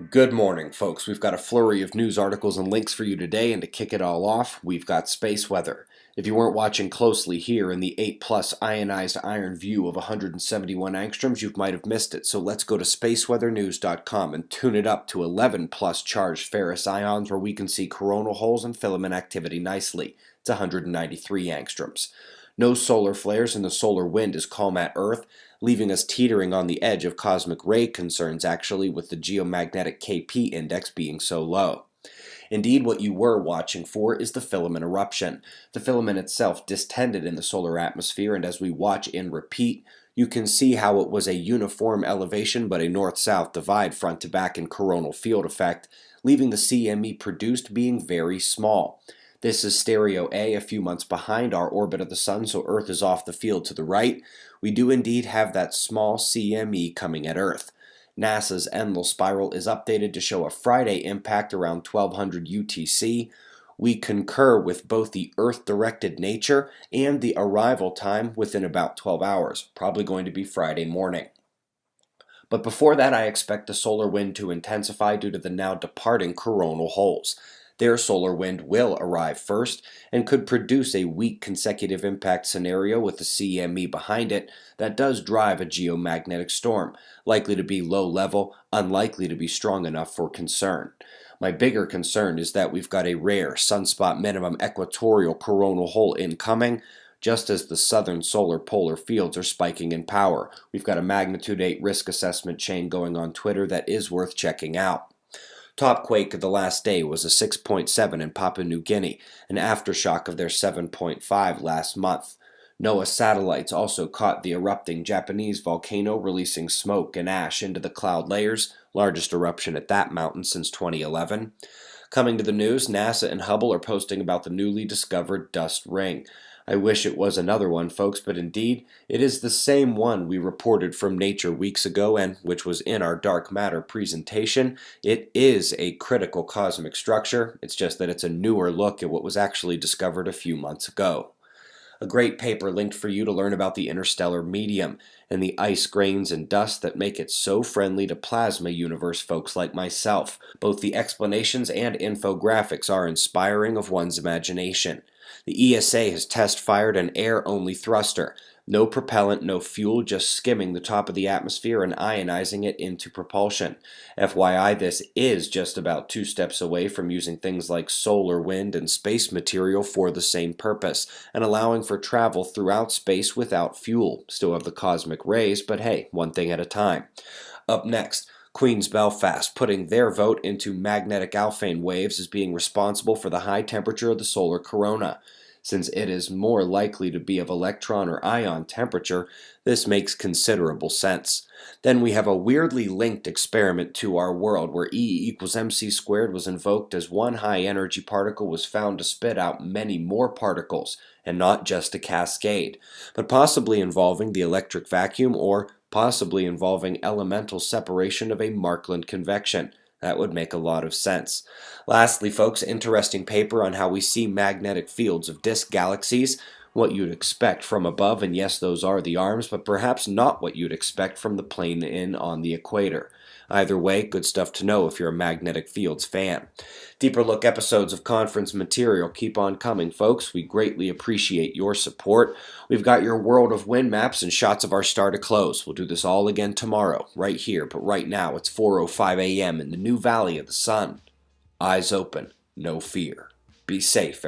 Good morning, folks. We've got a flurry of news articles and links for you today, and to kick it all off, we've got space weather. If you weren't watching closely here in the 8 plus ionized iron view of 171 angstroms, you might have missed it. So let's go to spaceweathernews.com and tune it up to 11 plus charged ferrous ions, where we can see coronal holes and filament activity nicely. It's 193 angstroms. No solar flares, and the solar wind is calm at Earth, leaving us teetering on the edge of cosmic ray concerns, actually, with the geomagnetic KP index being so low. Indeed, what you were watching for is the filament eruption. The filament itself distended in the solar atmosphere, and as we watch in repeat, you can see how it was a uniform elevation but a north-south divide front to back in coronal field effect, leaving the CME produced being very small. This is stereo a few months behind our orbit of the Sun, so Earth is off the field to the right. We do indeed have that small CME coming at Earth. NASA's Enlil spiral is updated to show a Friday impact around 1200 UTC. We concur with both the Earth-directed nature and the arrival time within about 12 hours, probably going to be Friday morning. But before that, I expect the solar wind to intensify due to the now departing coronal holes. Their solar wind will arrive first and could produce a weak consecutive impact scenario with the CME behind it that does drive a geomagnetic storm, likely to be low level, unlikely to be strong enough for concern. My bigger concern is that we've got a rare sunspot minimum equatorial coronal hole incoming. Just as the southern solar polar fields are spiking in power, we've got a magnitude 8 risk assessment chain going on Twitter that is worth checking out. Top quake of the last day was a 6.7 in Papua New Guinea, an aftershock of their 7.5 last month. NOAA satellites also caught the erupting Japanese volcano, releasing smoke and ash into the cloud layers, largest eruption at that mountain since 2011. Coming to the news, NASA and Hubble are posting about the newly discovered dust ring. I wish it was another one, folks, but indeed, it is the same one we reported from Nature weeks ago and which was in our dark matter presentation. It is a critical cosmic structure. It's just that it's a newer look at what was actually discovered a few months ago. A great paper linked for you to learn about the interstellar medium and the ice grains and dust that make it so friendly to plasma universe folks like myself. Both the explanations and infographics are inspiring of one's imagination. The ESA has test-fired an air-only thruster. No propellant, no fuel, just skimming the top of the atmosphere and ionizing it into propulsion. FYI, this is just about 2 steps away from using things like solar wind and space material for the same purpose, and allowing for travel throughout space without fuel. Still have the cosmic rays, but hey, one thing at a time. Up next, Queen's Belfast, putting their vote into magnetic Alfvén waves as being responsible for the high temperature of the solar corona. Since it is more likely to be of electron or ion temperature, this makes considerable sense. Then we have a weirdly linked experiment to our world where E equals mc squared was invoked as one high energy particle was found to spit out many more particles, and not just a cascade, but possibly involving the electric vacuum or possibly involving elemental separation of a Markland convection. That would make a lot of sense. Lastly, folks, interesting paper on how we see magnetic fields of disk galaxies, what you'd expect from above, and yes, those are the arms, but perhaps not what you'd expect from the plane in on the equator. Either way, good stuff to know if you're a magnetic fields fan. Deeper look episodes of conference material keep on coming, folks. We greatly appreciate your support. We've got your world of wind maps and shots of our star to close. We'll do this all again tomorrow, right here, but right now it's 4:05 a.m. in the new Valley of the Sun. Eyes open, no fear. Be safe.